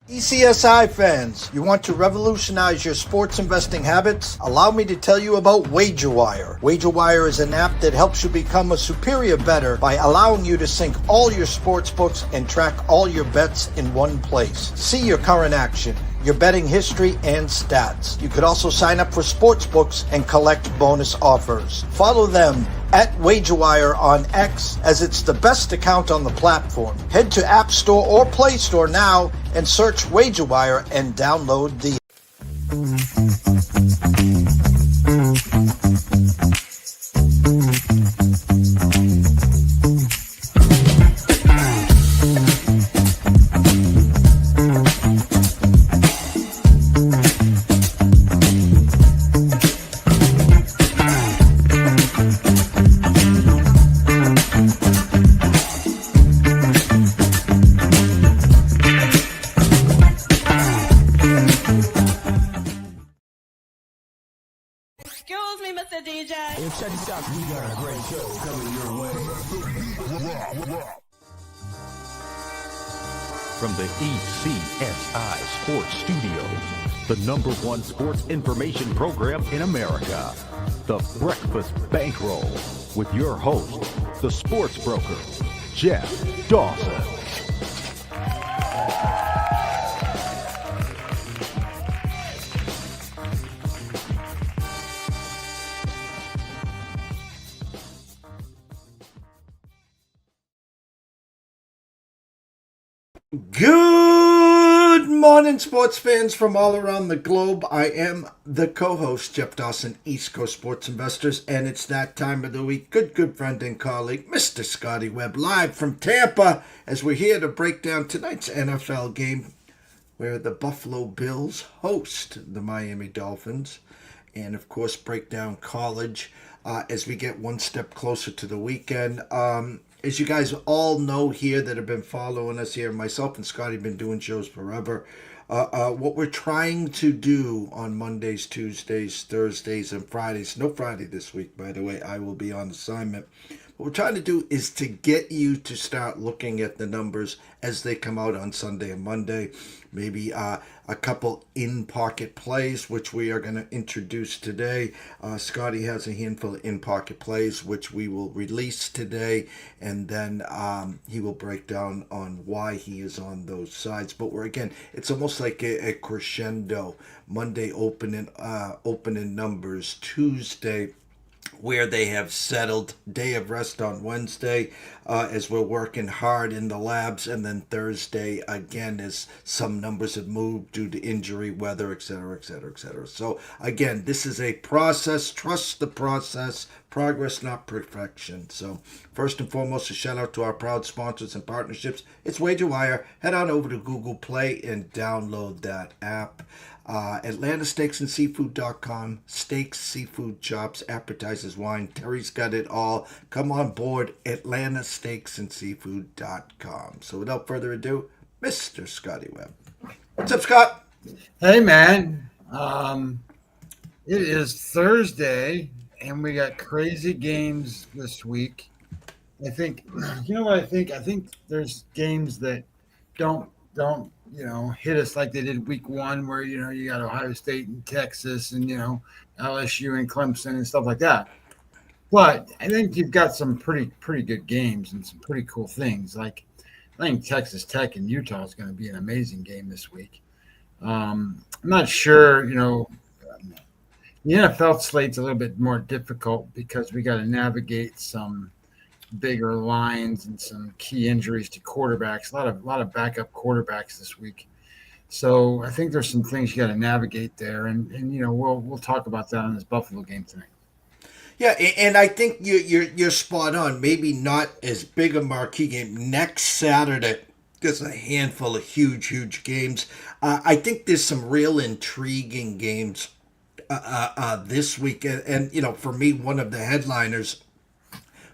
ECSI fans, you want to revolutionize your sports investing habits? Allow me to tell you about WagerWire. WagerWire is an app that helps you become a superior bettor by allowing you to sync all your sports books and track all your bets in one place. See your current action, your betting history, and stats. You could also sign up for sports books and collect bonus offers. Follow them at WagerWire on X, as it's the best account on the platform. Head to App Store or Play Store now and search WagerWire and download the Excuse me, Mr. DJ. Hey, check this out. We got a great show coming your way. From the ECSI Sports Studios, the #1 sports information program in America, the Breakfast Bankroll, with your host, the sports broker, Jeff Dawson. Good morning, sports fans from all around the globe. I am the co-host, Jeff Dawson, East Coast Sports Investors, and it's that time of the week. Good friend and colleague, Mr. Scotty Webb, live from Tampa, as we're here to break down tonight's NFL game, where the Buffalo Bills host the Miami Dolphins, and of course break down college as we get one step closer to the weekend. As you guys all know here that have been following us here, myself and Scotty have been doing shows forever. What we're trying to do on Mondays, Tuesdays, Thursdays, and Fridays, no Friday this week, by the way, I will be on assignment. What we're trying to do is to get you to start looking at the numbers as they come out on Sunday and Monday. Maybe a couple in-pocket plays, which we are going to introduce today. Scotty has a handful of in-pocket plays, which we will release today, and then he will break down on why he is on those sides. But it's almost like a crescendo. Monday opening numbers, Tuesday where they have settled, day of rest on Wednesday as we're working hard in the labs, and then Thursday again as some numbers have moved due to injury, weather, etc. So again, this is a process. Trust the process. Progress, not perfection. So first and foremost, a shout out to our proud sponsors and partnerships. It's WagerWire. Head on over to Google Play and download that app. AtlantaSteaksAndSeafood.com. Steaks, seafood, chops, appetizers, wine. Terry's got it all. Come on board, AtlantaSteaksAndSeafood.com. So without further ado, Mr. Scotty Webb. What's up, Scott? Hey, man. It is Thursday, and we got crazy games this week. I think, you know what I think? I think there's games that don't hit us like they did week one, where, you got Ohio State and Texas and, LSU and Clemson and stuff like that. But I think you've got some pretty good games and some pretty cool things. Like, I think Texas Tech and Utah is going to be an amazing game this week. I'm not sure, the NFL slate's a little bit more difficult because we got to navigate some bigger lines and some key injuries to quarterbacks. A lot of backup quarterbacks this week. So I think there's some things you got to navigate there, and we'll talk about that on this Buffalo game tonight. Yeah, and I think you're spot on. Maybe not as big a marquee game next Saturday. There's a handful of huge games. I think there's some real intriguing games this week, and for me, one of the headliners.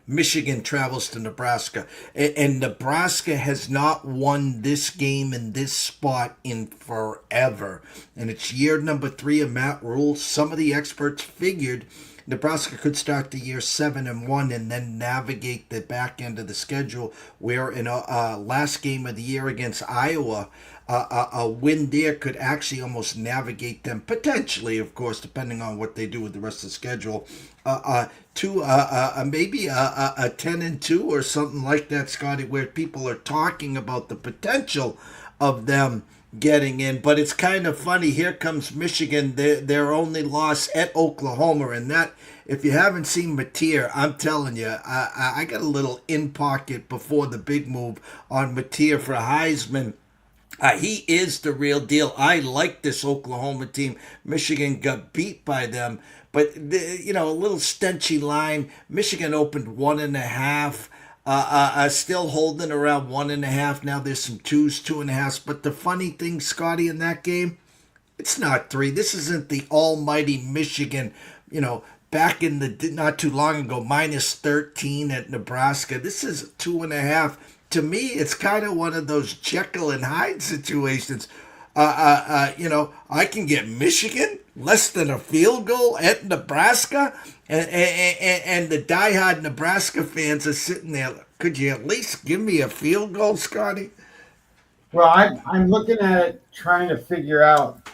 Michigan travels to Nebraska, and Nebraska has not won this game in this spot in forever, and it's year number 3 of Matt Rule. Some of the experts figured Nebraska could start the year 7-1 and then navigate the back end of the schedule, where in a last game of the year against Iowa, a win there could actually almost navigate them, potentially, of course, depending on what they do with the rest of the schedule, to maybe a 10-2 or something like that, Scotty, where people are talking about the potential of them getting in. But it's kind of funny. Here comes Michigan, their only loss at Oklahoma, and that, if you haven't seen Mateer, I'm telling you, I got a little in pocket before the big move on Mateer for Heisman. He is the real deal. I like this Oklahoma team. Michigan got beat by them, but a little stenchy line. Michigan opened 1.5. Still holding around 1.5. Now there's some 2s, 2.5s. But the funny thing, Scotty, in that game, it's not 3. This isn't the almighty Michigan, back in the not too long ago, -13 at Nebraska. This is 2.5. To me, it's kind of one of those Jekyll and Hyde situations. I can get Michigan less than a field goal at Nebraska, and the diehard Nebraska fans are sitting there. Could you at least give me a field goal, Scotty? Well, I'm looking at it, trying to figure out.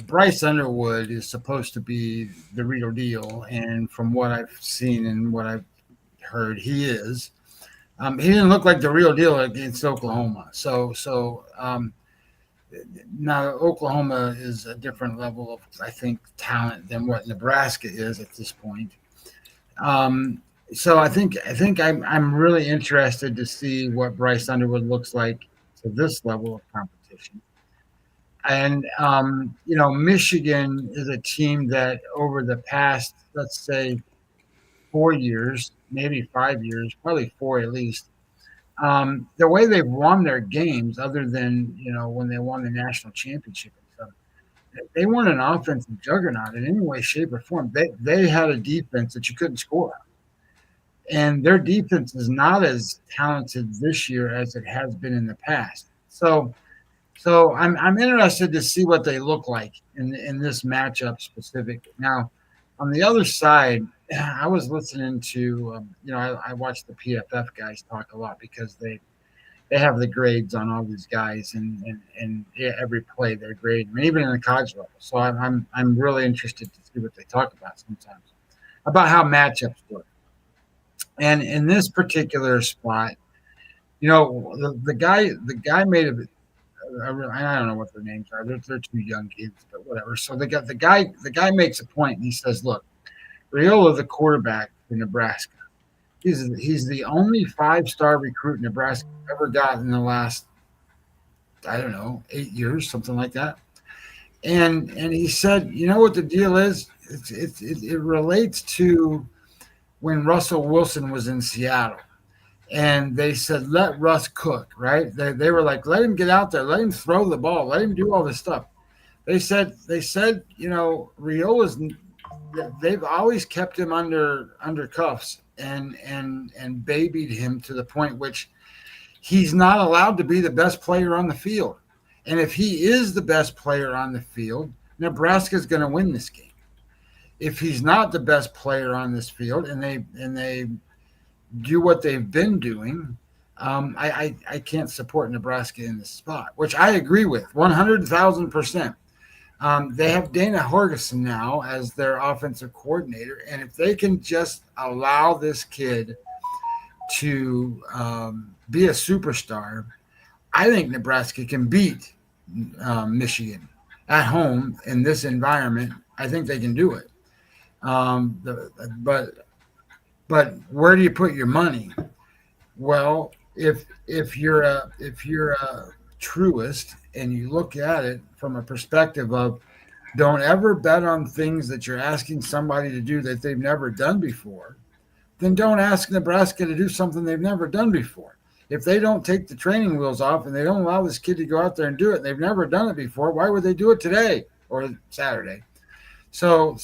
Bryce Underwood is supposed to be the real deal, and from what I've seen and what I've heard, he is. He didn't look like the real deal against Oklahoma. So now Oklahoma is a different level of, I think, talent than what Nebraska is at this point. So I think I'm really interested to see what Bryce Underwood looks like to this level of competition. And Michigan is a team that over the past, let's say, 4 years, maybe 5 years, probably 4 at least. The way they've won their games, other than when they won the national championship and stuff, they weren't an offensive juggernaut in any way, shape, or form. They had a defense that you couldn't score on, and their defense is not as talented this year as it has been in the past. So I'm interested to see what they look like in this matchup specific. Now, on the other side, I was listening to, I watch the PFF guys talk a lot because they have the grades on all these guys, and every play they're grading, and even in the college level. So I'm really interested to see what they talk about sometimes about how matchups work. And in this particular spot, the guy made a. I don't know what their names are. They're two young kids, but whatever. So the guy makes a point, and he says, "Look, Raiola, the quarterback for Nebraska, he's the only 5-star recruit Nebraska ever got in the last, I don't know, 8 years, something like that." And he said, "You know what the deal is? It relates to when Russell Wilson was in Seattle." And they said, let Russ cook, right? They were like, let him get out there, let him throw the ball, let him do all this stuff. They said, Riola's, they've always kept him under cuffs and babied him to the point which he's not allowed to be the best player on the field. And if he is the best player on the field, Nebraska's going to win this game. If he's not the best player on this field and they do what they've been doing, I can't support Nebraska in this spot, which I agree with 100,000%. They have Dana Horgeson now as their offensive coordinator, and if they can just allow this kid to be a superstar, I think Nebraska can beat Michigan at home in this environment. I think they can do it. But where do you put your money? Well, if you're a truist and you look at it from a perspective of don't ever bet on things that you're asking somebody to do that they've never done before, then don't ask Nebraska to do something they've never done before. If they don't take the training wheels off and they don't allow this kid to go out there and do it, they've never done it before, why would they do it today or Saturday? So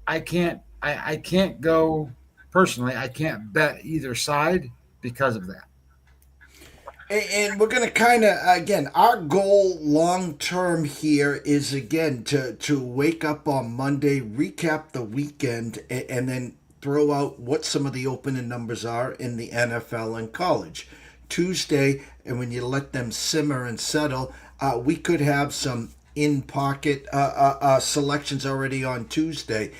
I can't go. Personally, I can't bet either side because of that. And we're going to kind of, again, our goal long term here is, again, to wake up on Monday, recap the weekend, and then throw out what some of the opening numbers are in the NFL and college. Tuesday, and when you let them simmer and settle, we could have some in-pocket selections already on Tuesday.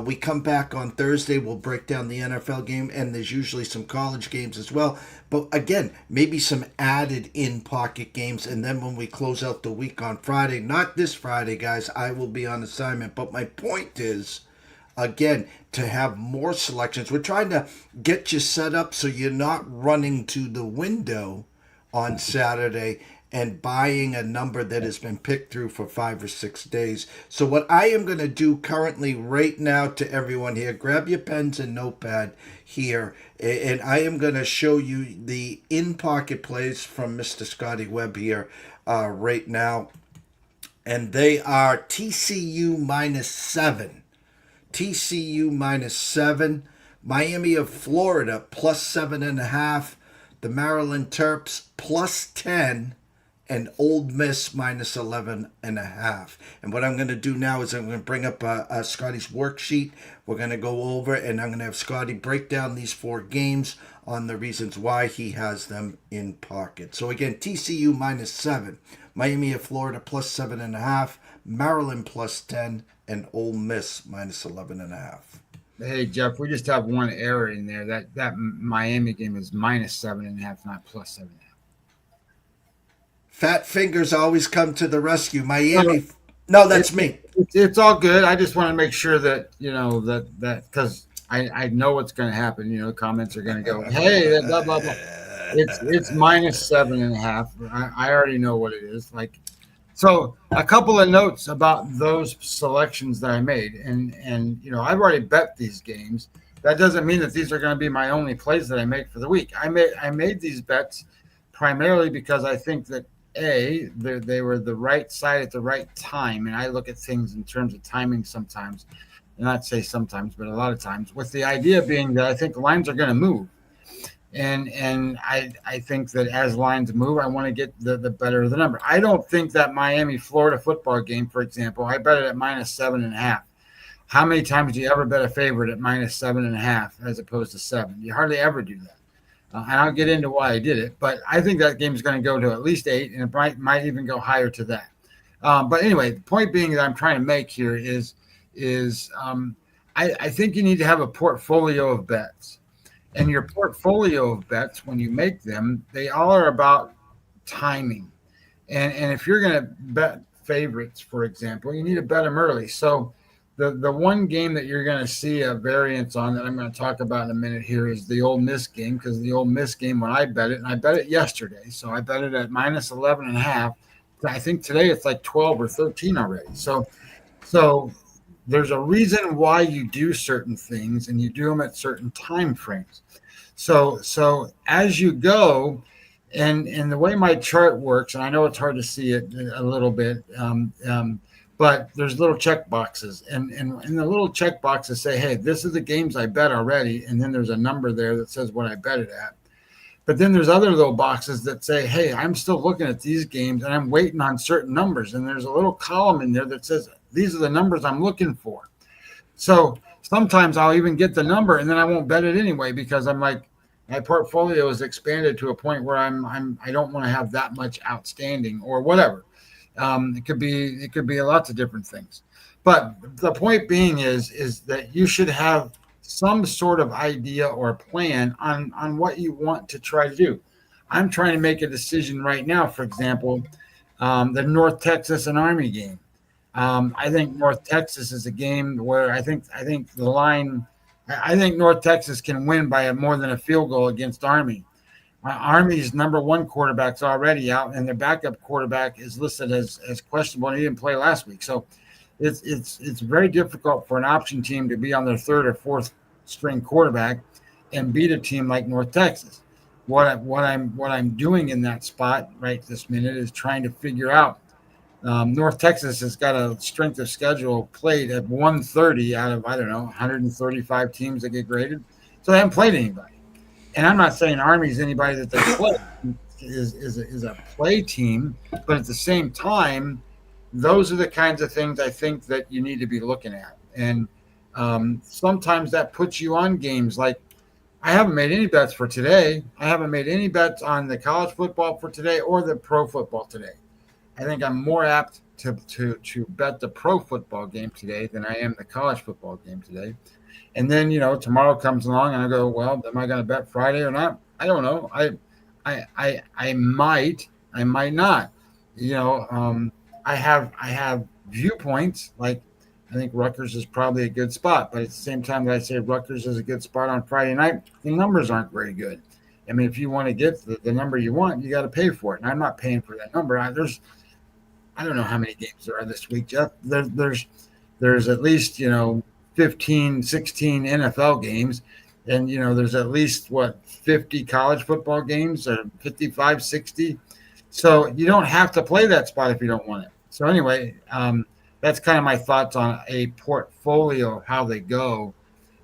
We come back on Thursday, we'll break down the NFL game, and there's usually some college games as well. But again, maybe some added in-pocket games, and then when we close out the week on Friday, not this Friday, guys, I will be on assignment. But my point is, again, to have more selections. We're trying to get you set up so you're not running to the window on Saturday and buying a number that has been picked through for 5 or 6 days. So what I am going to do currently right now to everyone here, grab your pens and notepad here, and I am going to show you the in-pocket plays from Mr. Scotty Webb here right now. And they are TCU -7. TCU -7. Miami of Florida +7.5. The Maryland Terps +10. And Ole Miss -11.5. And what I'm going to do now is I'm going to bring up Scotty's worksheet. We're going to go over, and I'm going to have Scotty break down these 4 games on the reasons why he has them in pocket. So again, TCU -7, Miami of Florida +7.5, Maryland +10, and Ole Miss -11.5. Hey, Jeff, we just have one error in there. That Miami game is -7.5, not +7.5. Fat fingers always come to the rescue. Miami. No, that's me. It's all good. I just want to make sure that, that because I know what's going to happen. Comments are going to go, hey, blah, blah, blah. It's -7.5. I already know what it is. So a couple of notes about those selections that I made. And I've already bet these games. That doesn't mean that these are going to be my only plays that I make for the week. I made these bets primarily because I think that, they were the right side at the right time. And I look at things in terms of timing sometimes, and not say sometimes, but a lot of times, with the idea being that I think lines are going to move. And I think that as lines move, I want to get the better the number. I don't think that Miami-Florida football game, for example, I bet it at -7.5. How many times do you ever bet a favorite at -7.5 as opposed to 7? You hardly ever do that. And I'll get into why I did it, but I think that game is going to go to at least 8, and it might even go higher to that. But anyway, the point being that I'm trying to make here is I think you need to have a portfolio of bets, and your portfolio of bets, when you make them, they all are about timing. And if you're going to bet favorites, for example, you need to bet them early. So the one game that you're going to see a variance on that I'm going to talk about in a minute here is the Ole Miss game, because the Ole Miss game, when I bet it, and I bet it yesterday, so I bet it at -11.5. I think today it's like 12 or 13 already. So there's a reason why you do certain things, and you do them at certain time frames. So as you go, and the way my chart works, and I know it's hard to see it a little bit, but there's little check boxes, and the little check boxes say, hey, this is the games I bet already. And then there's a number there that says what I bet it at. But then there's other little boxes that say, hey, I'm still looking at these games and I'm waiting on certain numbers. And there's a little column in there that says, these are the numbers I'm looking for. So sometimes I'll even get the number and then I won't bet it anyway, because I'm like, my portfolio is expanded to a point where I don't want to have that much outstanding or whatever. It could be lots of different things, but the point being is that you should have some sort of idea or plan on what you want to try to do. I'm trying to make a decision right now. For example, the North Texas and Army game. I think North Texas is a game where I think the line. I think North Texas can win by more than a field goal against Army. Army's number 1 quarterback's already out, and their backup quarterback is listed as questionable, and he didn't play last week. So it's very difficult for an option team to be on their 3rd or 4th string quarterback and beat a team like North Texas. What I'm doing in that spot right this minute is trying to figure out. North Texas has got a strength of schedule played at 130 out of 135 teams that get graded, so they haven't played anybody. And I'm not saying Army's anybody that they play is a play team, but at the same time, those are the kinds of things I think that you need to be looking at. And sometimes that puts you on games like I haven't made any bets for today. I haven't made any bets on the college football for today or the pro football today. I think I'm more apt to bet the pro football game today than I am the college football game today. And then, tomorrow comes along and I go, well, am I going to bet Friday or not? I don't know. I might not. I have viewpoints. Like, I think Rutgers is probably a good spot, but at the same time that I say Rutgers is a good spot on Friday night, the numbers aren't very good. I mean, if you want to get the number you want, you got to pay for it. And I'm not paying for that number. I don't know how many games there are this week, Jeff. There's at least, 15, 16 NFL games. And, there's at least, 50 college football games or 55, 60. So you don't have to play that spot if you don't want it. So anyway, that's kind of my thoughts on a portfolio, how they go.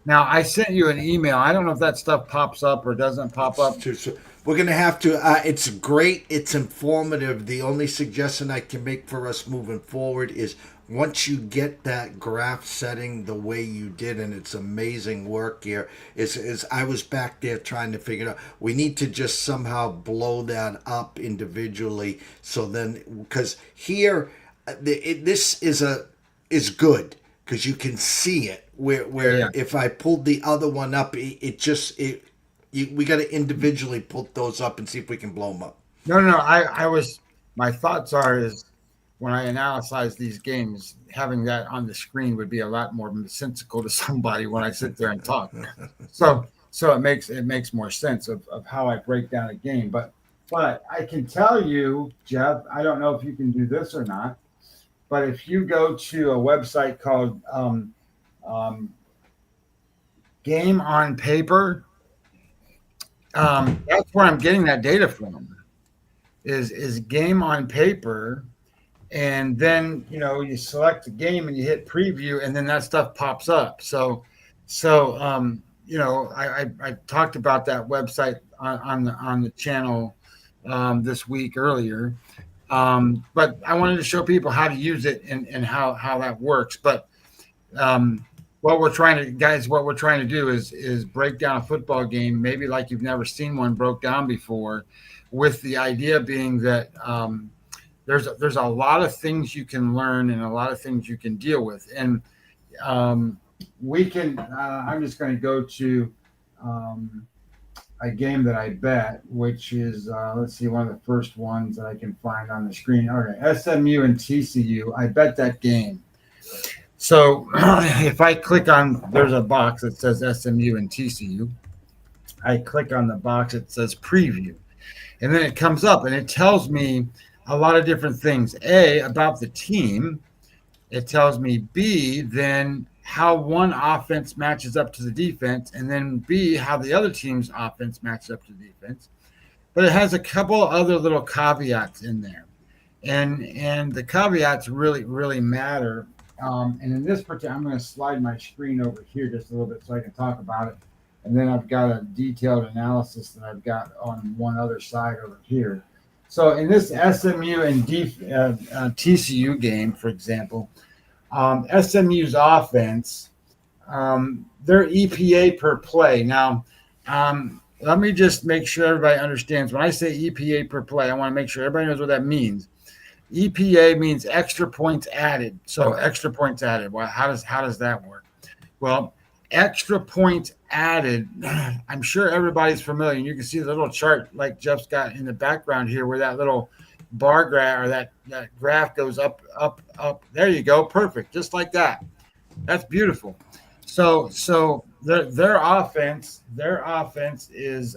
Now, I sent you an email. I don't know if that stuff pops up or doesn't pop up. We're going to have to. It's great. It's informative. The only suggestion I can make for us moving forward is once you get that graph setting the way you did, and it's amazing work here, is I was back there trying to figure it out. We need to just somehow blow that up individually. So then, because here, this is good because you can see it. Where if I pulled the other one up, we got to individually put those up and see if we can blow them up. No. My thoughts is when I analyze these games, having that on the screen would be a lot more sensical to somebody when I sit there and talk. So it makes more sense of how I break down a game. But I can tell you, Jeff, I don't know if you can do this or not, but if you go to a website called Game on Paper, that's where I'm getting that data from. Is Game on Paper, and then you select the game and you hit preview, and then that stuff pops up. So I talked about that website on the channel this week earlier, but I wanted to show people how to use it and how that works. But what we're trying to do is break down a football game, maybe like you've never seen one broke down before, with the idea being that there's a lot of things you can learn and a lot of things you can deal with. And we can, I'm just going to go to a game that I bet, which is, let's see, one of the first ones that I can find on the screen. Okay, SMU and TCU. I bet that game. So if I click on, there's a box that says SMU and TCU. I click on the box that says preview. And then it comes up and it tells me a lot of different things. A, about the team. It tells me B, then how one offense matches up to the defense. And then B, how the other team's offense matches up to the defense. But it has a couple other little caveats in there. And the caveats really, really matter. And in this particular, I'm going to slide my screen over here just a little bit so I can talk about it. And then I've got a detailed analysis that I've got on one other side over here. So in this SMU and TCU game, for example, SMU's offense, their EPA per play. Now, let me just make sure everybody understands. When I say EPA per play, I want to make sure everybody knows what that means. EPA means extra points added. So extra points added. Well, how does that work? Well, extra points added. I'm sure everybody's familiar. You can see the little chart like Jeff's got in the background here, where that little bar graph or that graph goes up, up, up. There you go. Perfect. Just like that. That's beautiful. So their offense is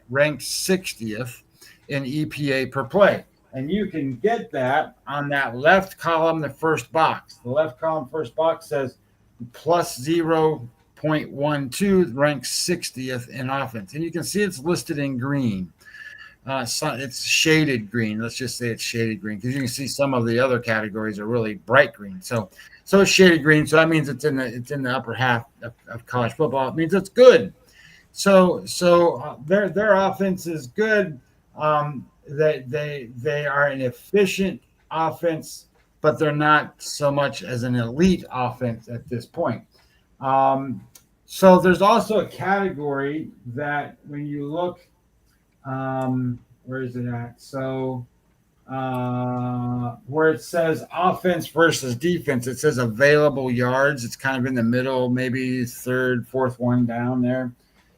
ranked 60th in EPA per play. And you can get that on that left column, the first box. The left column, first box says plus 0.12, ranks 60th in offense. And you can see it's listed in green. It's shaded green. Let's just say it's shaded green, because you can see some of the other categories are really bright green. So it's shaded green. So that means it's in the upper half of college football. It means it's good. So their offense is good. They are an efficient offense, but they're not so much as an elite offense at this point. So there's also a category that when you look, where is it at? So where it says offense versus defense, it says available yards. It's kind of in the middle, maybe third, fourth one down there.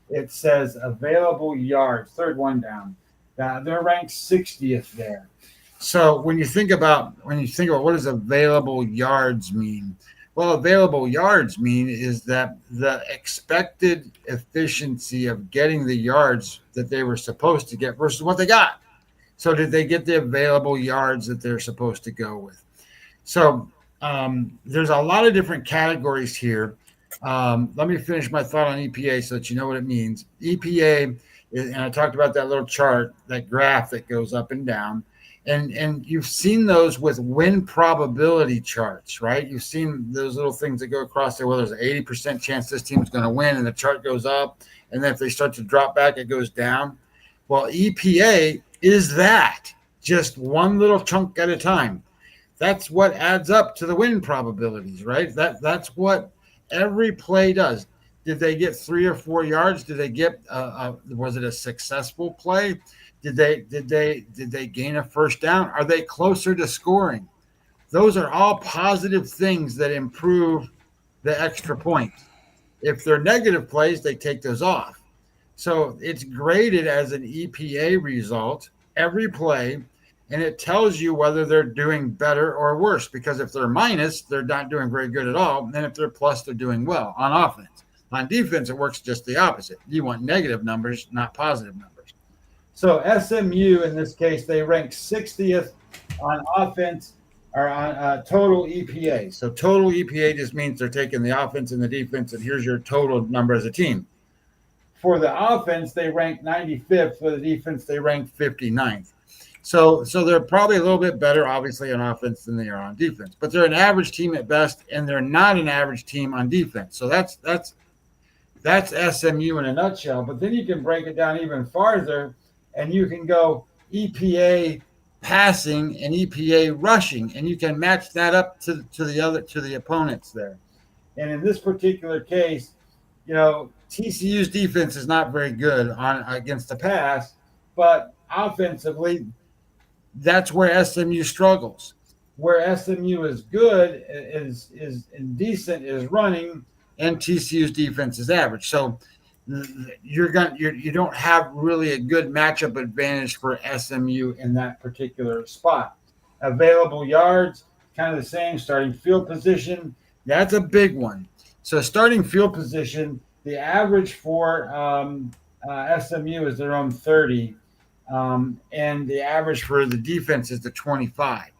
It says available yards, third one down. They're ranked 60th there. So when you think about what does available yards mean? Well, available yards mean is that the expected efficiency of getting the yards that they were supposed to get versus what they got. So did they get the available yards that they're supposed to go with? So there's a lot of different categories here. Let me finish my thought on EPA so that you know what it means. EPA, and I talked about that little chart, that graph that goes up and down. And you've seen those with win probability charts, right? You've seen those little things that go across there. Well, there's an 80% chance this team's going to win, and the chart goes up. And then if they start to drop back, it goes down. Well, EPA is that, just one little chunk at a time. That's what adds up to the win probabilities, right? That's what every play does. Did they get 3 or 4 yards? Did they get? Was it a successful play? Did they gain a first down? Are they closer to scoring? Those are all positive things that improve the extra points. If they're negative plays, they take those off. So it's graded as an EPA result every play, and it tells you whether they're doing better or worse, because if they're minus, they're not doing very good at all. And if they're plus, they're doing well on offense. On defense, it works just the opposite. You want negative numbers, not positive numbers. So SMU, in this case, they rank 60th on offense or on total EPA. So total EPA just means they're taking the offense and the defense, and here's your total number as a team. For the offense, they rank 95th. For the defense, they rank 59th. So they're probably a little bit better, obviously, on offense than they are on defense. But they're an average team at best, and they're not an average team on defense. So that's SMU in a nutshell. But then you can break it down even farther, and you can go EPA passing and EPA rushing, and you can match that up to the opponents there. And in this particular case, TCU's defense is not very good against the pass, but offensively, that's where SMU struggles. Where SMU is good is decent is running, and TCU's defense is average. So you don't have really a good matchup advantage for SMU in that particular spot. Available yards, kind of the same. Starting field position, that's a big one. So starting field position, the average for SMU is their own 30, and the average for the defense is the 25,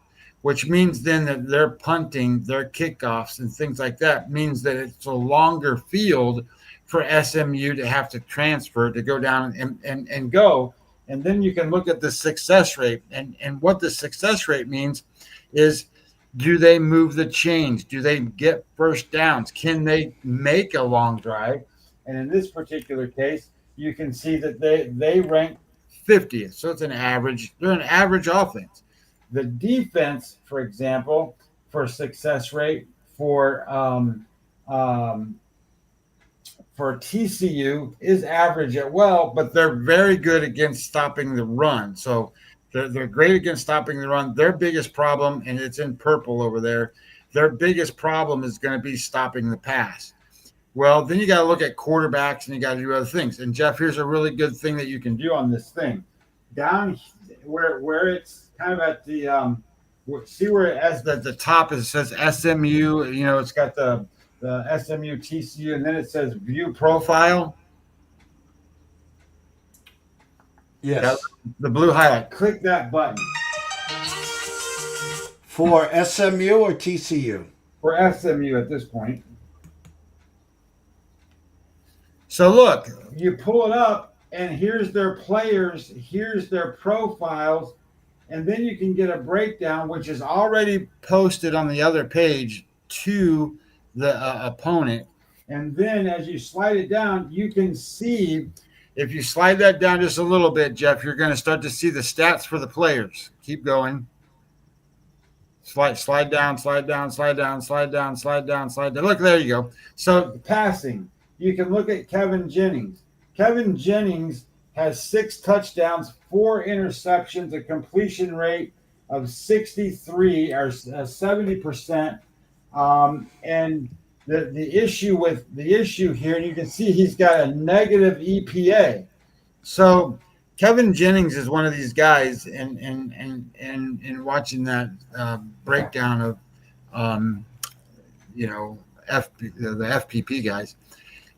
which means then that their punting, their kickoffs, and things like that means that it's a longer field for SMU to have to transfer to go down and go. And then you can look at the success rate. And what the success rate means is, do they move the chains? Do they get first downs? Can they make a long drive? And in this particular case, you can see that they rank 50th. So it's an average. They're an average offense. The defense, for example, for success rate for TCU is average at well, but they're very good against stopping the run. So they're great against stopping the run. Their biggest problem, and it's in purple over there, their biggest problem is going to be stopping the pass. Well, then you got to look at quarterbacks, and you got to do other things. And Jeff, here's a really good thing that you can do on this thing. Down where it's kind of at the see where it as the top it says SMU. It's got the SMU TCU, and then it says view profile. Yes. The blue highlight. Click that button. For SMU or TCU? For SMU at this point. So look, you pull it up, and here's their players, here's their profiles, and then you can get a breakdown, which is already posted on the other page to the opponent. And then as you slide it down, you can see, if you slide that down just a little bit, Jeff, you're going to start to see the stats for the players. Keep going. Slide down, slide down, slide down, slide down, slide down, slide down. Look, there you go. So passing, you can look at Kevin Jennings. Kevin Jennings has 6 touchdowns, 4 interceptions, a completion rate of 63 or 70%. And the issue here, and you can see he's got a negative EPA. So Kevin Jennings is one of these guys, and watching that breakdown of the FPP guys,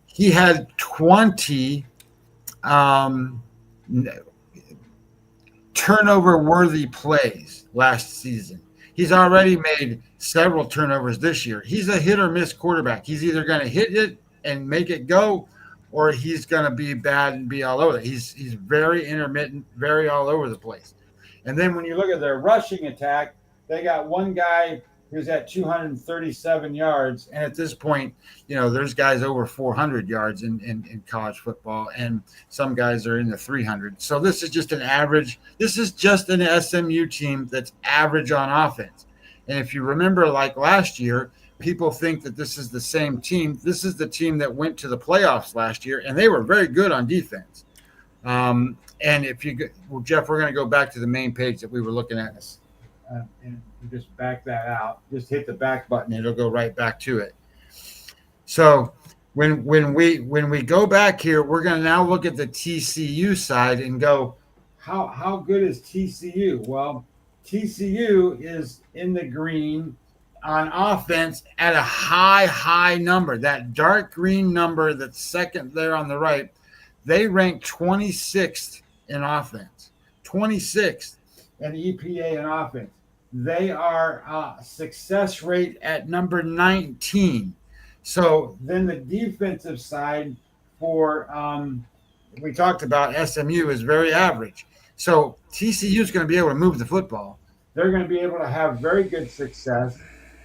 he had 20 turnover-worthy plays last season. He's already made several turnovers this year. He's a hit-or-miss quarterback. He's either going to hit it and make it go, or he's going to be bad and be all over it. He's very intermittent, very all over the place. And then when you look at their rushing attack, they got one guy who's at 237 yards. And at this point, there's guys over 400 yards in college football, and some guys are in the 300. So this is just an average. This is just an SMU team that's average on offense. And if you remember, like last year, people think that this is the same team. This is the team that went to the playoffs last year, and they were very good on defense. And Jeff, we're going to go back to the main page that we were looking at, and just back that out. Just hit the back button; it'll go right back to it. So when we go back here, we're going to now look at the TCU side and go, how good is TCU? Well, TCU is in the green on offense at a high number. That dark green number that's second there on the right, they rank 26th in offense, 26th in EPA in offense. They are success rate at number 19. So then the defensive side for we talked about SMU is very average. So TCU is going to be able to move the football. They're going to be able to have very good success.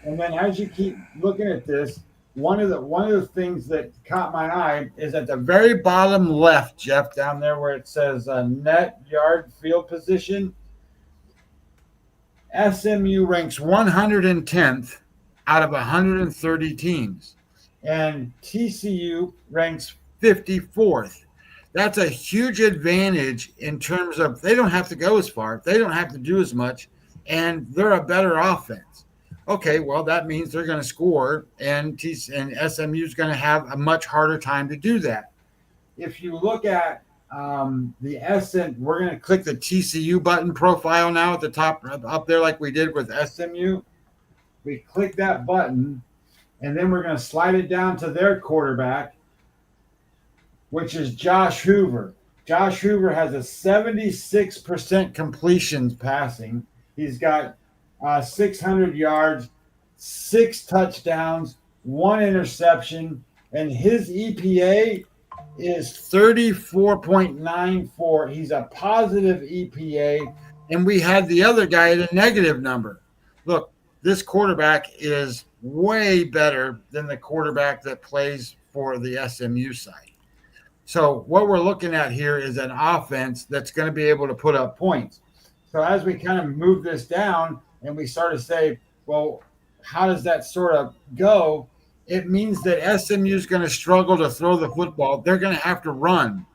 And then as you keep looking at this, one of the things that caught my eye is at the very bottom left, Jeff, down there where it says net yard field position. SMU ranks 110th out of 130 teams, and TCU ranks 54th. That's a huge advantage in terms of they don't have to go as far, they don't have to do as much, and they're a better offense. Okay, well, that means they're going to score, and SMU is going to have a much harder time to do that. If you look at we're going to click the TCU button profile now at the top up there like we did with SMU. We click that button, and then we're going to slide it down to their quarterback, which is Josh Hoover. Josh Hoover has a 76% completions passing. He's got 600 yards, 6 touchdowns, 1 interception, and his EPA is 34.94. He's a positive EPA, and we had the other guy at a negative number. Look, this quarterback is way better than the quarterback that plays for the SMU side. So what we're looking at here is an offense that's going to be able to put up points. So as we kind of move this down and we start to say, well, how does that sort of go? It means that SMU is going to struggle to throw the football. They're going to have to run.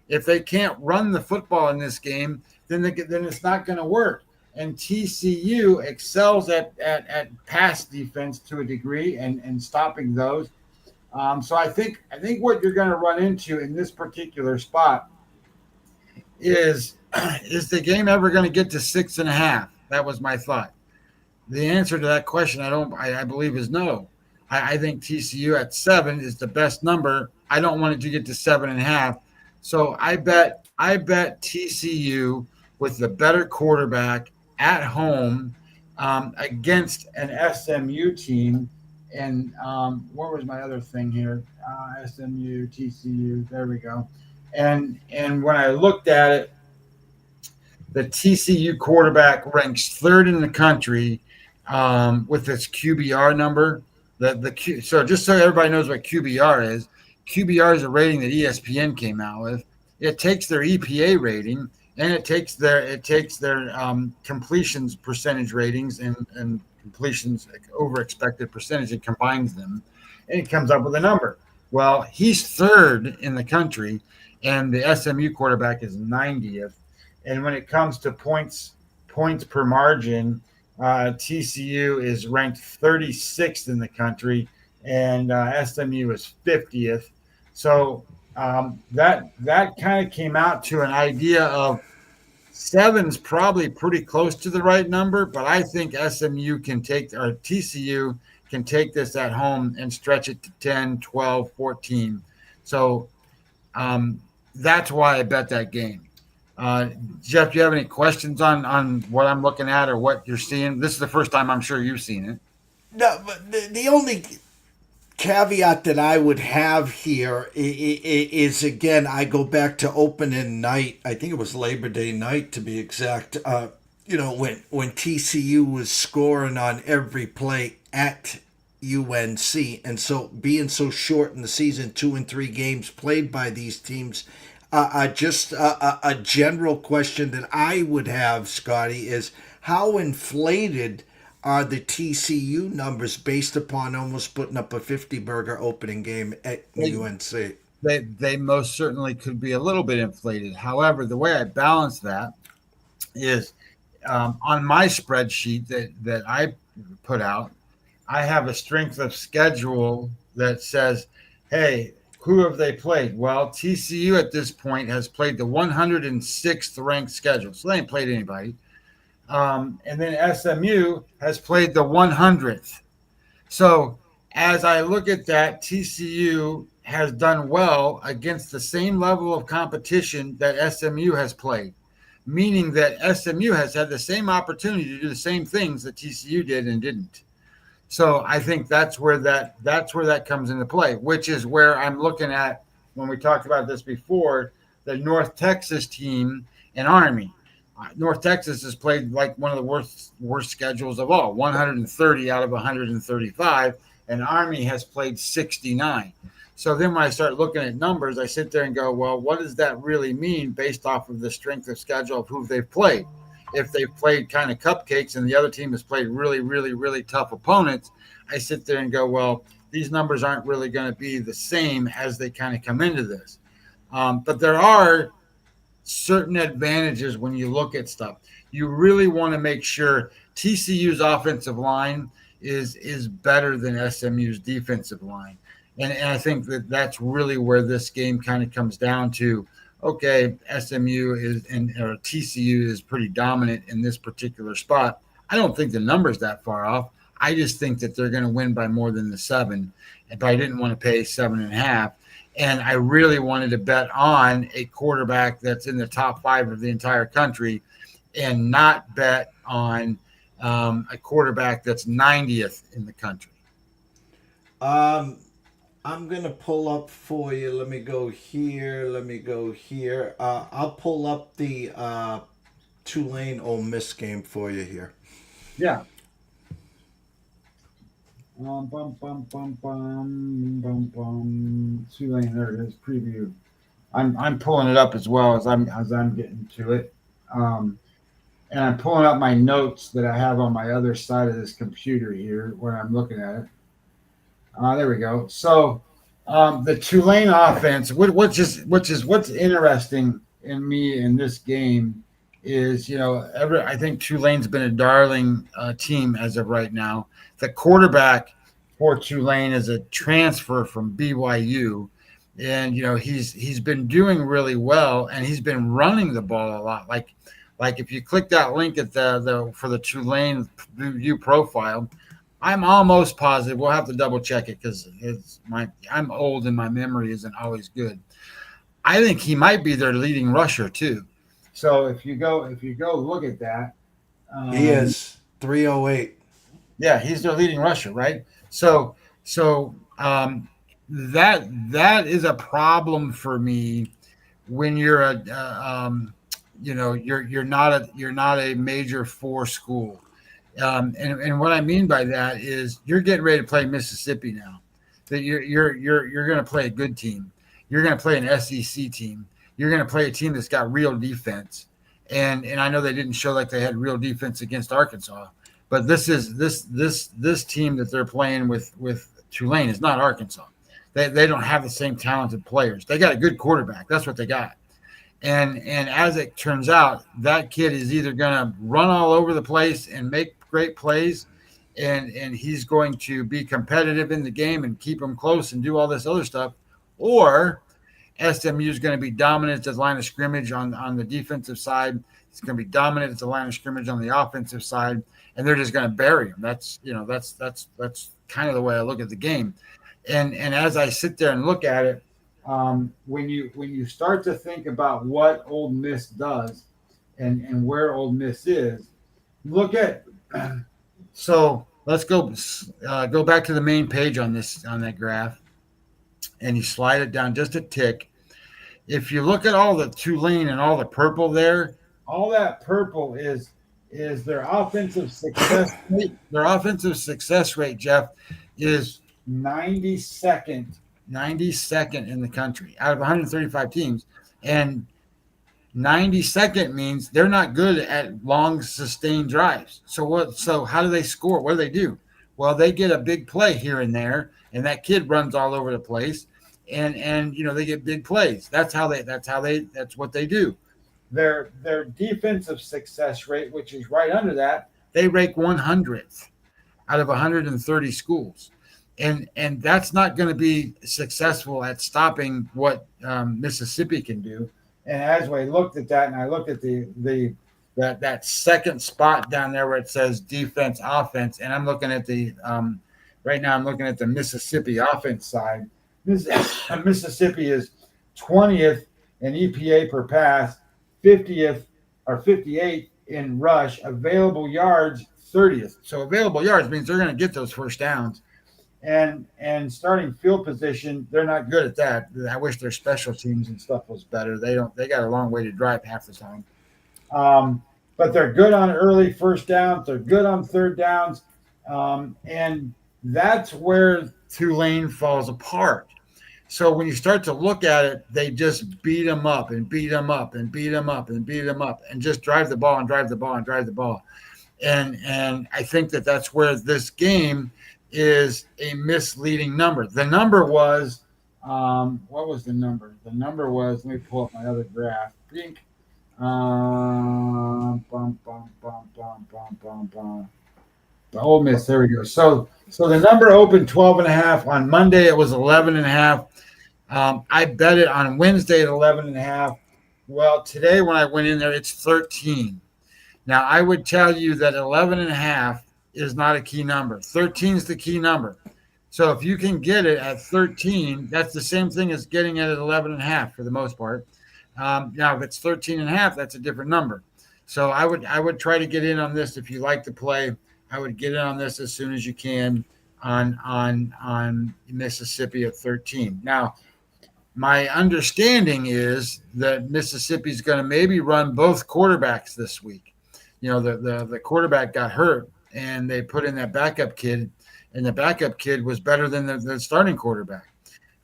If they can't run the football in this game, then it's not going to work. And TCU excels at pass defense to a degree and stopping those. So I think what you're going to run into in this particular spot is the game ever going to get to 6.5? That was my thought. The answer to that question, I believe, is no. I think TCU at 7 is the best number. I don't want it to get to 7.5. So I bet TCU with the better quarterback at home against an SMU team. And what was my other thing here? SMU, TCU. There we go. And when I looked at it, the TCU quarterback ranks 3rd in the country with its QBR number. So just so everybody knows what QBR is a rating that ESPN came out with. It takes their EPA rating and it takes their completions percentage ratings and completions over expected percentage and combines them, and it comes up with a number. Well, he's third in the country, and the SMU quarterback is 90th. And when it comes to points per margin, TCU is ranked 36th in the country, and SMU is 50th. So that kind of came out to an idea of seven's probably pretty close to the right number, but I think SMU can take, or TCU can take this at home and stretch it to 10, 12, 14. So that's why I bet that game. Jeff, do you have any questions on what I'm looking at or what you're seeing? This is the first time I'm sure you've seen it. No, but the only caveat that I would have here is, again, I go back to opening night. I think it was Labor Day night, to be exact. When TCU was scoring on every play at UNC, and so being so short in the season, 2 and 3 games played by these teams. Just a general question that I would have, Scotty, is how inflated are the TCU numbers based upon almost putting up a 50-burger opening game at UNC? They most certainly could be a little bit inflated. However, the way I balance that is on my spreadsheet that I put out, I have a strength of schedule that says, hey, who have they played? Well, TCU at this point has played the 106th ranked schedule, so they ain't played anybody. And then SMU has played the 100th. So as I look at that, TCU has done well against the same level of competition that SMU has played, meaning that SMU has had the same opportunity to do the same things that TCU did and didn't. So I think that's where that comes into play, which is where I'm looking at when we talked about this before, the North Texas team and Army. North Texas has played like one of the worst schedules of all, 130 out of 135, and Army has played 69. So then when I start looking at numbers, I sit there and go, well, what does that really mean based off of the strength of schedule of who they've played? If they've played kind of cupcakes and the other team has played really, really, really tough opponents, I sit there and go, well, these numbers aren't really going to be the same as they kind of come into this. But there are certain advantages when you look at stuff. You really want to make sure TCU's offensive line is better than SMU's defensive line. And I think that's really where this game kind of comes down to. Okay, SMU or TCU is pretty dominant in this particular spot. I don't think the number's that far off. I just think that they're going to win by more than the 7. But I didn't want to pay 7.5. And I really wanted to bet on a quarterback that's in the top 5 of the entire country and not bet on a quarterback that's 90th in the country. I'm going to pull up for you. Let me go here. I'll pull up the Tulane Ole Miss game for you here. Yeah. Tulane, there it is, preview. I'm pulling it up as well as I'm getting to it. And I'm pulling up my notes that I have on my other side of this computer here where I'm looking at it. There we go. So the Tulane offense, what's interesting in me in this game is, I think Tulane's been a darling team as of right now. The quarterback for Tulane is a transfer from BYU, and he's been doing really well, and he's been running the ball a lot. Like if you click that link at the for the Tulane view profile, I'm almost positive. We'll have to double check it because I'm old and my memory isn't always good. I think he might be their leading rusher too. So if you go look at that, he is 308. Yeah, he's their leading rusher, right? So that is a problem for me when you're you're not a major 4 school. And what I mean by that is you're getting ready to play Mississippi now. That you're going to play a good team. You're going to play an SEC team. You're going to play a team that's got real defense. And I know they didn't show like they had real defense against Arkansas, but this team that they're playing with Tulane is not Arkansas. They don't have the same talented players. They got a good quarterback. That's what they got. And as it turns out, that kid is either going to run all over the place and make great plays, and he's going to be competitive in the game and keep them close and do all this other stuff, or SMU is going to be dominant at the line of scrimmage on the defensive side. It's going to be dominant at the line of scrimmage on the offensive side, and they're just going to bury them. That's kind of the way I look at the game. And as I sit there and look at it, when you start to think about what Ole Miss does and where Ole Miss is, look at. So let's go back to the main page on that graph, and you slide it down just a tick. If you look at all the Tulane and all the purple there, all that purple is their offensive success rate. Their offensive success rate, Jeff, is 92nd in the country out of 135 teams. And 92nd means they're not good at long sustained drives. So how do they score? What do they do? Well, they get a big play here and there, and that kid runs all over the place, and they get big plays. That's what they do. Their defensive success rate, which is right under that, they rank 100th out of 130 schools. And that's not going to be successful at stopping what Mississippi can do. And as we looked at that, and I looked at that second spot down there where it says defense, offense, and I'm looking at right now I'm looking at the Mississippi offense side. Mississippi is 20th in EPA per pass, 50th or 58th in rush, available yards 30th. So available yards means they're going to get those first downs. And starting field position, they're not good at that. I wish their special teams and stuff was better. They got a long way to drive half the time. But they're good on early first downs. They're good on third downs. And that's where Tulane falls apart. So when you start to look at it, they just beat them up and beat them up and beat them up and beat them up and just drive the ball and drive the ball and drive the ball. And I think that's where this game is a misleading number. The number was, what was the number? The number was, let me pull up my other graph. The Ole Miss, there we go. So the number opened 12.5. On Monday, it was 11.5. I bet it on Wednesday at 11.5. Well, today when I went in there, it's 13. Now, I would tell you that 11.5 is not a key number. 13 is the key number. So if you can get it at 13, that's the same thing as getting it at 11.5 for the most part. Now, if it's 13.5, that's a different number. So I would try to get in on this if you like to play. I would get in on this as soon as you can on Mississippi at 13. Now, my understanding is that Mississippi is going to maybe run both quarterbacks this week. The quarterback got hurt, and they put in that backup kid, and the backup kid was better than the starting quarterback.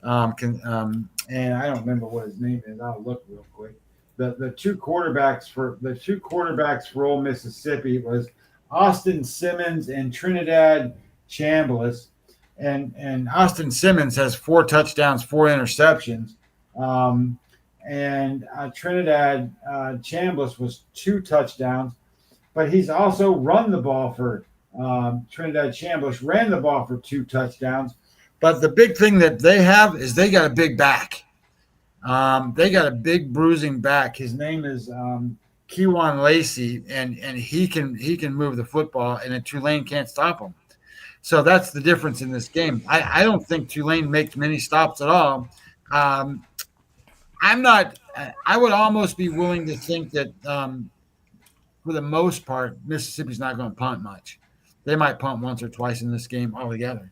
And I don't remember what his name is. I'll look real quick. The two quarterbacks for Ole Mississippi was Austin Simmons and Trinidad Chambliss. And Austin Simmons has 4 touchdowns, 4 interceptions. And Trinidad Chambliss was 2 touchdowns. But he's also run the ball for Trinidad Chambliss, ran the ball for 2 touchdowns. But the big thing that they have is they got a big back. They got a big bruising back. His name is Kewan Lacey, and he can move the football, and Tulane can't stop him. So that's the difference in this game. I don't think Tulane makes many stops at all. I would almost be willing to think that for the most part, Mississippi's not going to punt much. They might punt once or twice in this game altogether.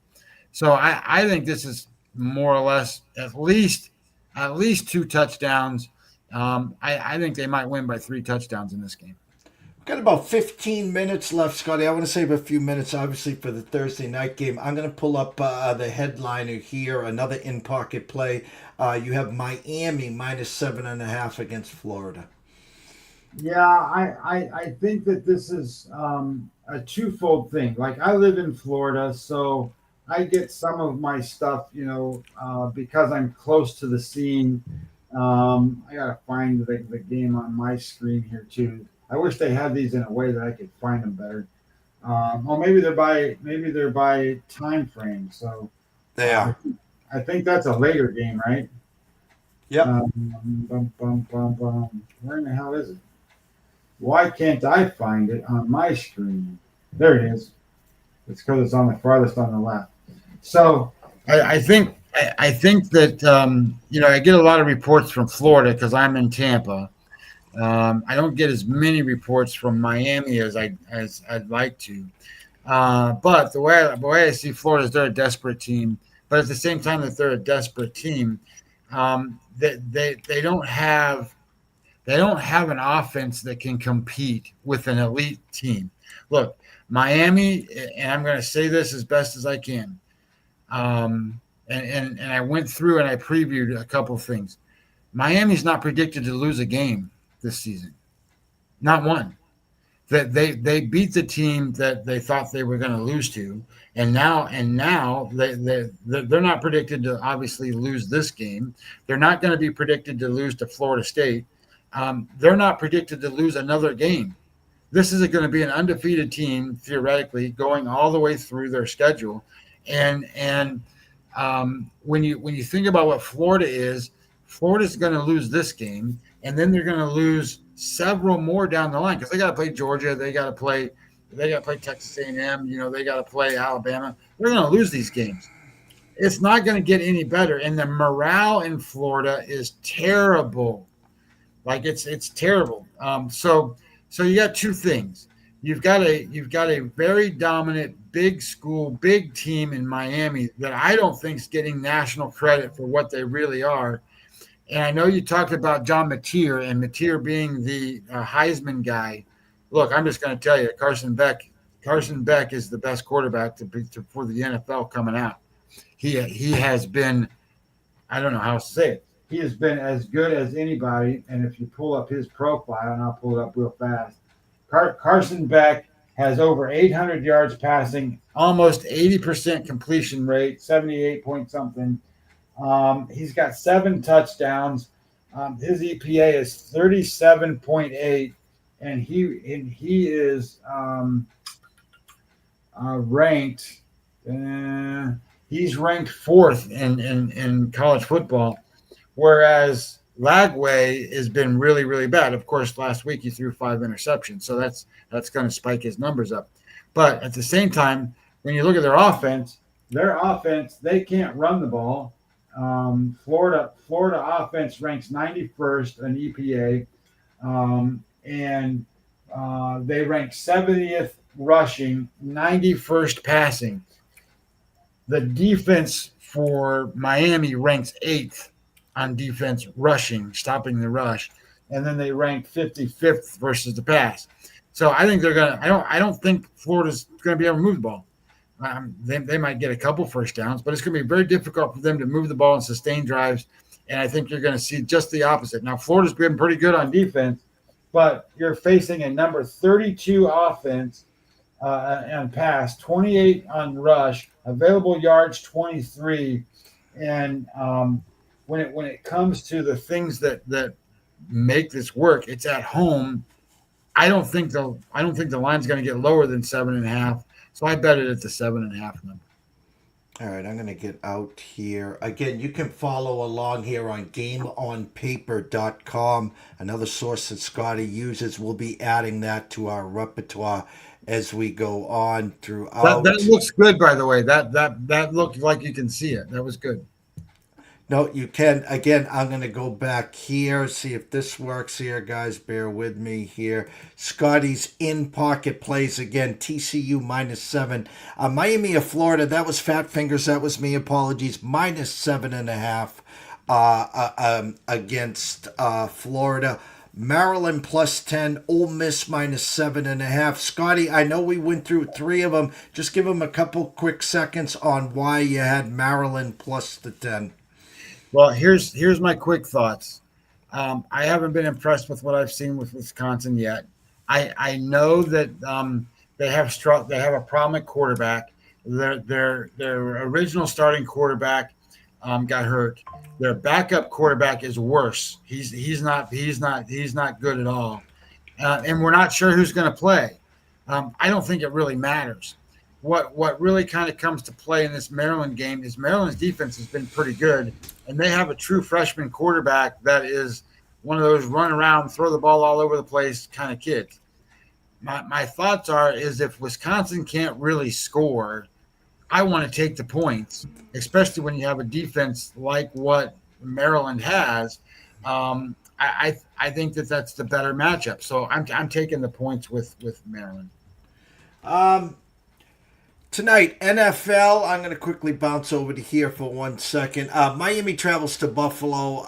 So I think this is more or less at least 2 touchdowns. I think they might win by 3 touchdowns in this game. We've got about 15 minutes left, Scotty. I want to save a few minutes, obviously, for the Thursday night game. I'm going to pull up the headliner here, another in-pocket play. You have Miami minus 7.5 against Florida. Yeah, I think that this is a twofold thing. Like, I live in Florida, so I get some of my stuff, because I'm close to the scene. I gotta find the game on my screen here too. I wish they had these in a way that I could find them better. Or maybe they're by time frame. So They uh, are. I think that's a later game, right? Yep. Where in the hell is it? Why can't I find it on my screen? There it is. It's because it's on the farthest on the left. So I think that I get a lot of reports from Florida because I'm in Tampa. I don't get as many reports from Miami as I'd like to. But the way I see Florida is they're a desperate team. But at the same time that they're a desperate team, they don't have an offense that can compete with an elite team. Look, Miami, and I'm going to say this as best as I can. And I went through and I previewed a couple of things. Miami's not predicted to lose a game this season, not one. That they beat the team that they thought they were going to lose to, and now they're not predicted to obviously lose this game. They're not going to be predicted to lose to Florida State. They're not predicted to lose another game. This is going to be an undefeated team theoretically going all the way through their schedule, and when you think about what Florida is, Florida's going to lose this game, and then they're going to lose several more down the line because they got to play Georgia, they got to play Texas A&M, they got to play Alabama. They're going to lose these games. It's not going to get any better, and the morale in Florida is terrible. Like it's terrible. So you got two things. You've got a very dominant big school, big team in Miami that I don't think is getting national credit for what they really are. And I know you talked about John Mateer and Mateer being the Heisman guy. Look, I'm just going to tell you, Carson Beck is the best quarterback for the NFL coming out. He has been, I don't know how to say it. He has been as good as anybody. And if you pull up his profile, and I'll pull it up real fast, Carson Beck has over 800 yards passing, almost 80% completion rate, 78 point something. He's got 7 touchdowns. His EPA is 37.8, and he is ranked. He's ranked 4th in college football, whereas Lagway has been really, really bad. Of course, last week he threw 5 interceptions, so that's going to spike his numbers up. But at the same time, when you look at their offense, they can't run the ball. Florida offense ranks 91st in EPA, and they rank 70th rushing, 91st passing. The defense for Miami ranks 8th on defense rushing, stopping the rush, and then they rank 55th versus the pass. So I think they're gonna. I don't think Florida's gonna be able to move the ball. They might get a couple first downs, but it's going to be very difficult for them to move the ball and sustain drives. And I think you're going to see just the opposite. Now, Florida's been pretty good on defense, but you're facing a number 32 offense on pass, 28 on rush, available yards 23. And when it comes to the things that make this work, it's at home. I don't think the line's going to get lower than 7.5. So I bet it at the 7.5 number. All right, I'm going to get out here. Again, you can follow along here on GameOnPaper.com. Another source that Scotty uses. We'll be adding that to our repertoire as we go on throughout. That looks good, by the way. That looked like you can see it. That was good. No, you can. Again, I'm going to go back here, see if this works here, guys. Bear with me here. Scotty's in-pocket plays again. TCU -7. Miami of Florida, that was Fat Fingers. That was me. Apologies. -7.5 against Florida. Maryland +10. Ole Miss -7.5. Scotty, I know we went through 3 of them. Just give them a couple quick seconds on why you had Maryland +10. Well, here's my quick thoughts. I haven't been impressed with what I've seen with Wisconsin yet. I know that they have a prominent quarterback. Their original starting quarterback got hurt. Their backup quarterback is worse. He's not good at all, and we're not sure who's going to play. I don't think it really matters. What really kind of comes to play in this Maryland game is Maryland's defense has been pretty good, and they have a true freshman quarterback that is one of those run around, throw the ball all over the place kind of kids. My thoughts is if Wisconsin can't really score, I want to take the points, especially when you have a defense like what Maryland has. I think that's the better matchup. So I'm taking the points with Maryland. Tonight, NFL, I'm going to quickly bounce over to here for 1 second. Miami travels to Buffalo.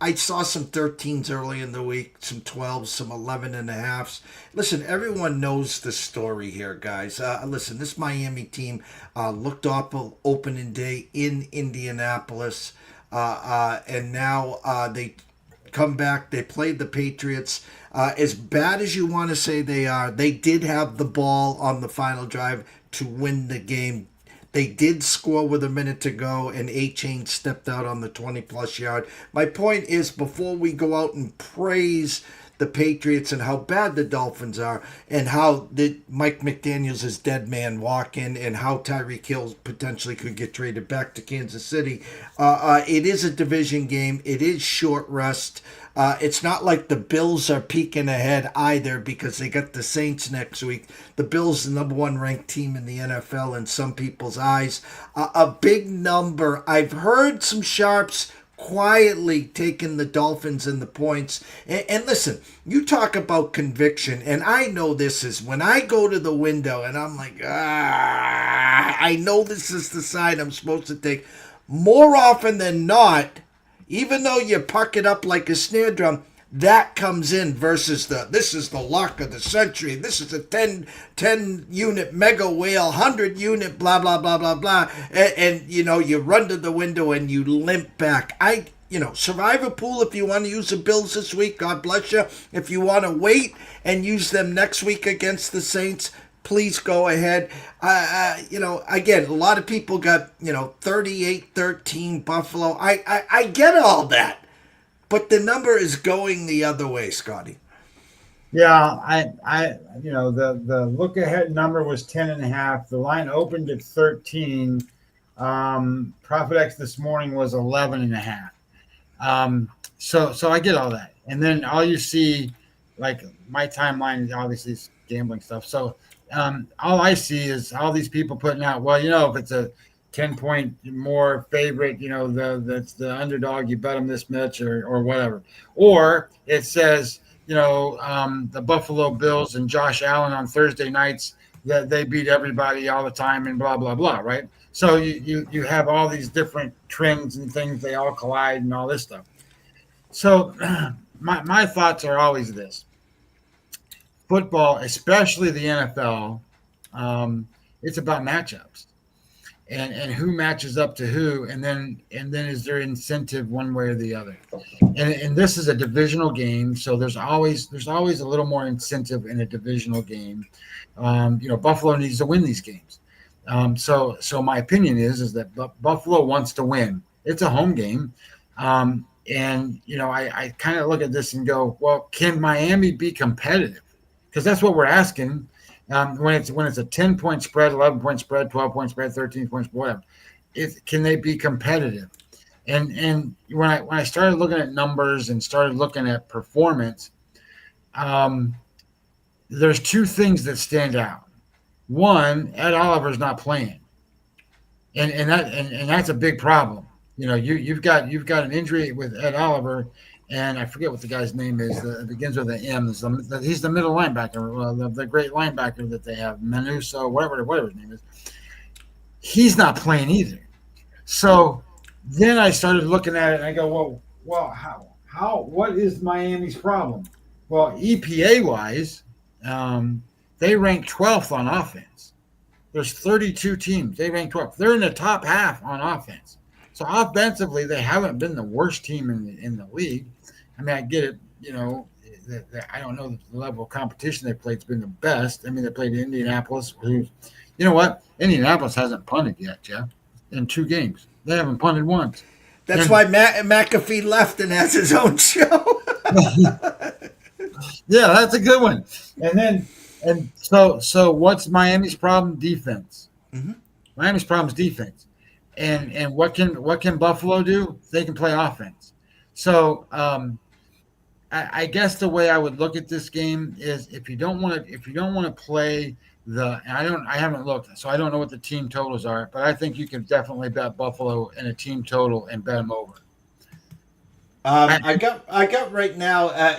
I saw some 13s early in the week, some 12s, some 11.5s. Listen, everyone knows the story here, guys. Listen, this Miami team looked off opening day in Indianapolis, and now they come back. They played the Patriots. As bad as you want to say they are, they did have the ball on the final drive to win the game. They did score with a minute to go, and A-Chain stepped out on the 20-plus yard. My point is, before we go out and praise the Patriots and how bad the Dolphins are, and how Mike McDaniels is dead man walking, and how Tyreek Hill potentially could get traded back to Kansas City, it is a division game. It is short rest. It's not like the Bills are peeking ahead either because they got the Saints next week. The Bills, the number one ranked team in the NFL in some people's eyes. A big number. I've heard some sharps quietly taking the Dolphins and the points. And listen, you talk about conviction, and I know this is when I go to the window and I'm like, I know this is the side I'm supposed to take. More often than not, even though you puck it up like a snare drum, that comes in versus this is the lock of the century. This is a 10 unit mega whale, 100 unit, blah, blah, blah, blah, blah. And you run to the window and you limp back. Survivor pool, if you want to use the Bills this week, God bless you. If you want to wait and use them next week against the Saints, please go ahead. Again, a lot of people got, 38-13 Buffalo. I get all that. But the number is going the other way, Scotty. Yeah, the look ahead number was 10.5. The line opened at 13. Profit X this morning was 11.5. So I get all that. And then all you see, like my timeline is obviously gambling stuff. So all I see is all these people putting out, if it's a 10-point more favorite, that's the underdog, you bet them this much or whatever. Or it says, the Buffalo Bills and Josh Allen on Thursday nights, that they beat everybody all the time and blah, blah, blah, right? So you have all these different trends and things, they all collide and all this stuff. So my thoughts are always this. Football, especially the NFL, it's about matchups and who matches up to who, and then is there incentive one way or the other. And this is a divisional game, so there's always a little more incentive in a divisional game. Buffalo needs to win these games. So my opinion is that Buffalo wants to win. It's a home game. I kind of look at this and go, well, can Miami be competitive? Because that's what we're asking. When it's a 10-point spread, 11-point spread, 12-point spread, 13 points, whatever, can they be competitive? And when I started looking at numbers and started looking at performance, there's two things that stand out. One, Ed Oliver's not playing, and that's a big problem. You've got an injury with Ed Oliver. And I forget what the guy's name is. It begins with an M. He's the middle linebacker, the great linebacker that they have, Menuso, whatever his name is. He's not playing either. So then I started looking at it, and I go, well, what is Miami's problem? Well, EPA-wise, they rank 12th on offense. There's 32 teams. They rank 12th. They're in the top half on offense. So offensively, they haven't been the worst team in the league. I mean, I get it. I don't know the level of competition they played has been the best. I mean, they played Indianapolis. Who, you know what? Indianapolis hasn't punted yet, Jeff, in 2 games. They haven't punted once. That's And- why McAfee left and has his own show. Yeah, that's a good one. So what's Miami's problem? Defense. Mm-hmm. Miami's problem is defense. And what can Buffalo do? They can play offense. So I guess the way I would look at this game is if you don't want to play I haven't looked, so I don't know what the team totals are, but I think you can definitely bet Buffalo in a team total and bet them over. I got right now,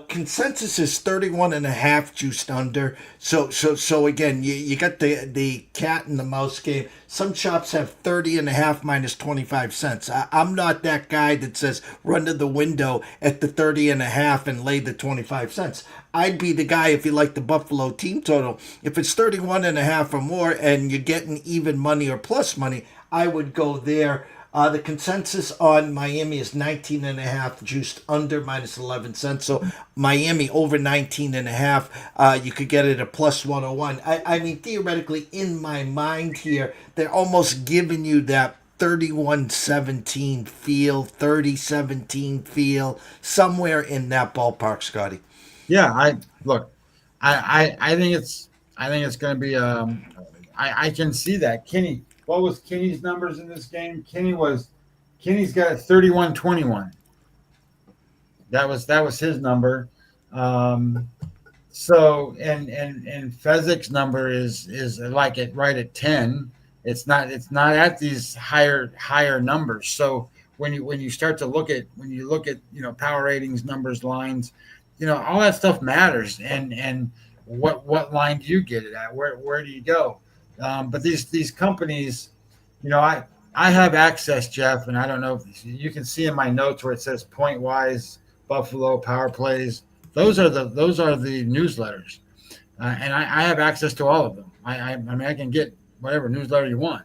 consensus is 31.5 juiced under. So again, you got the cat and the mouse game. Some shops have 30.5 minus 25 cents. I'm not that guy that says run to the window at the 30.5 and lay the 25 cents. I'd be the guy if you like the Buffalo team total. If it's 31.5 or more and you're getting even money or plus money, I would go there. The consensus on Miami is 19.5 juiced under minus 11 cents. So Miami over 19.5. You could get it at plus 101. I mean, theoretically, in my mind here, they're almost giving you that 31-17 feel, 30-17 feel, somewhere in that ballpark, Scotty. Yeah, I think it's going to be. I can see that. Kenny, what was Kenny's numbers in this game? Kenny's got 31-21. That was his number. So and Fezzik's number is like it right at 10. It's not at these higher numbers. So when you start to look at power ratings, numbers, lines, all that stuff matters. And what line do you get it at? Where do you go? But these companies, I have access, Jeff, and I don't know if you can see in my notes where it says point wise, Buffalo power plays. Those are the newsletters, and I have access to all of them. I mean I can get whatever newsletter you want,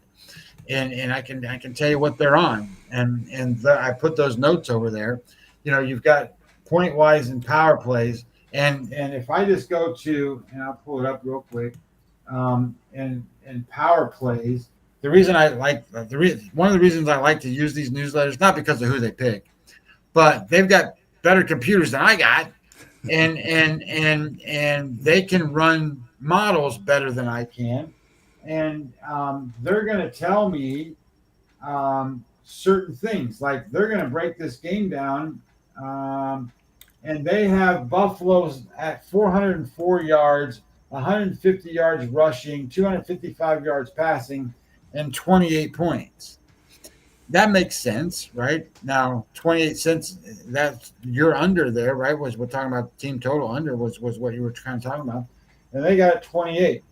and I can tell you what they're on, and I put those notes over there. You've got point wise and power plays, and if I just go to, and I'll pull it up real quick, and power plays. The reason I like one of the reasons I like to use these newsletters, not because of who they pick, but they've got better computers than I got, and they can run models better than I can, and they're going to tell me certain things, like they're going to break this game down, and they have Buffalo's at 404 yards, 150 yards rushing, 255 yards passing, and 28 points. That makes sense, right? Now, 28 cents, that's you're under there, right? We're talking about team total under was what you were kind of talking about. And they got 28.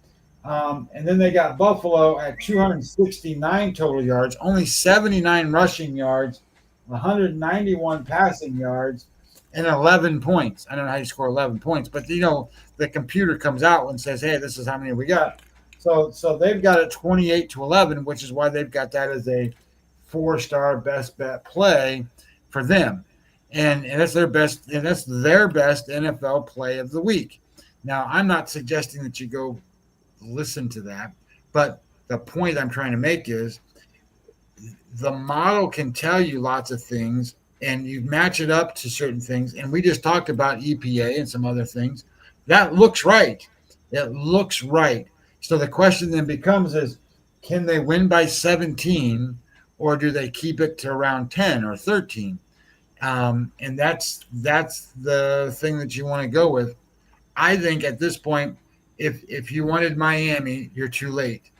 And then they got Buffalo at 269 total yards, only 79 rushing yards, 191 passing yards, and 11 points. I don't know how you score 11 points, but the computer comes out and says, hey, this is how many we got. So they've got it 28-11, which is why they've got that as a 4-star best bet play for them. And that's their best NFL play of the week. Now, I'm not suggesting that you go listen to that, but the point I'm trying to make is the model can tell you lots of things, and you match it up to certain things. And we just talked about EPA and some other things. That looks right. It looks right. So the question then becomes is, can they win by 17, or do they keep it to around 10 or 13? And that's the thing that you want to go with. I think at this point, if you wanted Miami, you're too late.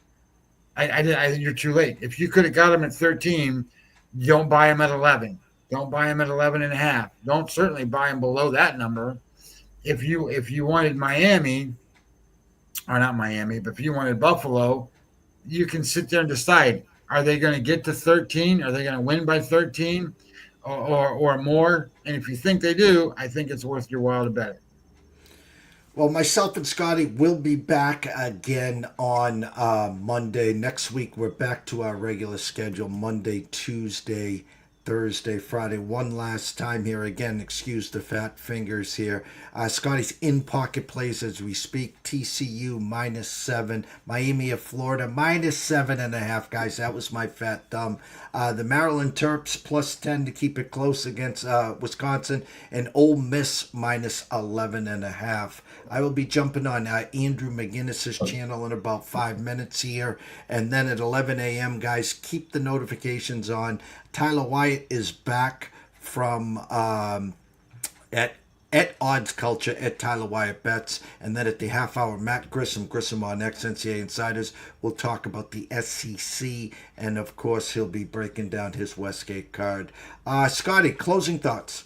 I think you're too late. If you could have got them at 13, don't buy them at 11. Don't buy them at 11.5. Don't certainly buy them below that number. If you wanted Miami, or not Miami, but if you wanted Buffalo, you can sit there and decide, are they going to get to 13? Are they going to win by 13 or more? And if you think they do, I think it's worth your while to bet it. Well, myself and Scotty will be back again on Monday. Next week, we're back to our regular schedule, Monday, Tuesday, Thursday, Friday, one last time here. Again, excuse the fat fingers here. Scotty's in pocket plays as we speak. TCU -7. Miami of Florida -7.5. Guys, that was my fat thumb. The Maryland Terps +10 to keep it close against Wisconsin. And Ole Miss -11.5. I will be jumping on Andrew McGinnis's channel in about 5 minutes here. And then at 11 a.m., guys, keep the notifications on. Tyler Wyatt is back from at Odds Culture at Tyler Wyatt Bets. And then at the half hour, Matt Grissom on XNCA Insiders, will talk about the SEC. And of course, he'll be breaking down his Westgate card. Scotty, closing thoughts.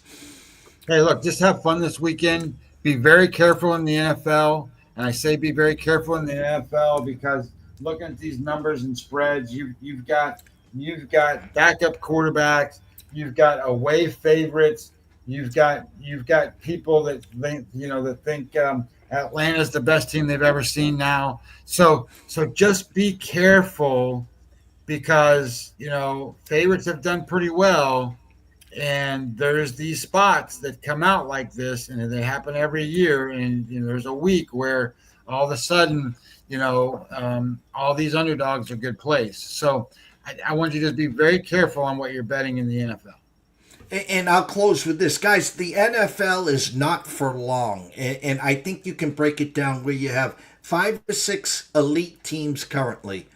Hey, look, just have fun this weekend. Be very careful in the NFL. And I say be very careful in the NFL because looking at these numbers and spreads, you've got backup quarterbacks, you've got away favorites, you've got people that think Atlanta's the best team they've ever seen now. So just be careful because favorites have done pretty well, and there's these spots that come out like this, and they happen every year. And there's a week where all of a sudden, all these underdogs are good plays. So I want you to just be very careful on what you're betting in the NFL. And I'll close with this. Guys, the NFL is not for long. And I think you can break it down where you have 5 or 6 elite teams currently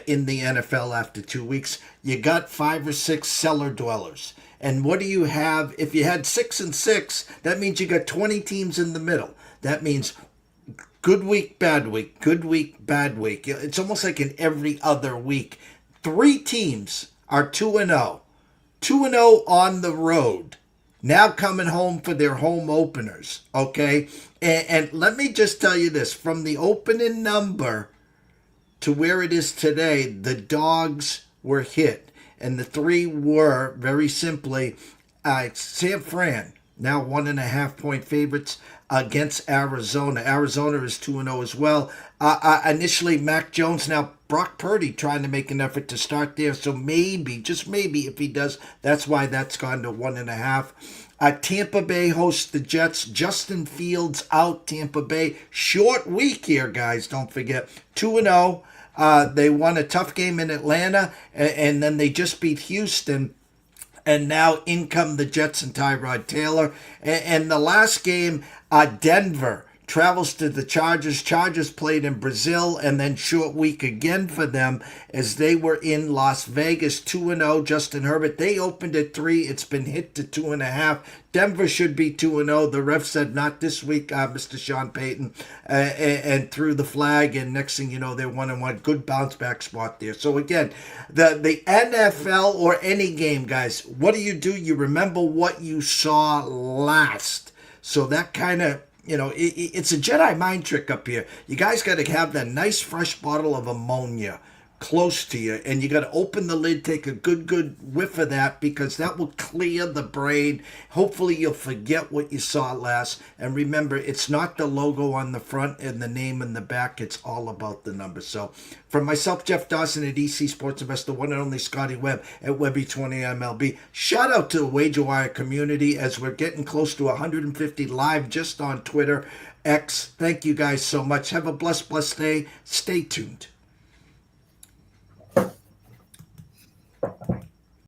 in the NFL after 2 weeks. You got 5 or 6 cellar dwellers. And what do you have? If you had 6 and 6, that means you got 20 teams in the middle. That means good week, bad week, good week, bad week. It's almost like in every other week. 3 teams are 2-0. 2-0 on the road. Now coming home for their home openers. Okay? And let me just tell you this. From the opening number to where it is today, the dogs were hit. And the 3 were, very simply, San Fran, now 1.5-point favorites against Arizona. Arizona is 2-0 as well. Initially, Mac Jones, now Brock Purdy trying to make an effort to start there. So maybe, just maybe, if he does, that's why that's gone to 1.5. Tampa Bay hosts the Jets. Justin Fields out, Tampa Bay. Short week here, guys, don't forget. 2-0. They won a tough game in Atlanta, and then they just beat Houston. And now in come the Jets and Tyrod Taylor. And the last game, Denver travels to the Chargers. Chargers played in Brazil, and then short week again for them as they were in Las Vegas. 2-0, Justin Herbert. They opened at 3. It's been hit to 2.5. Denver should be 2-0. The ref said not this week, Mr. Sean Payton, and threw the flag, and next thing you know, they're 1-1. Good bounce back spot there. So again, the NFL or any game, guys, what do? You remember what you saw last. So that kind of, it's a Jedi mind trick up here. You guys got to have that nice fresh bottle of ammonia close to you, and you got to open the lid, take a good whiff of that, because that will clear the brain. Hopefully you'll forget what you saw last, and remember, it's not the logo on the front and the name in the back, it's all about the numbers. So from myself, Jeff Dawson at EC Sports Investor, one and only Scotty Webb at Webby20MLB, shout out to the Wager Wire community as we're getting close to 150 live just on Twitter X. Thank you guys so much. Have a blessed day. Stay tuned.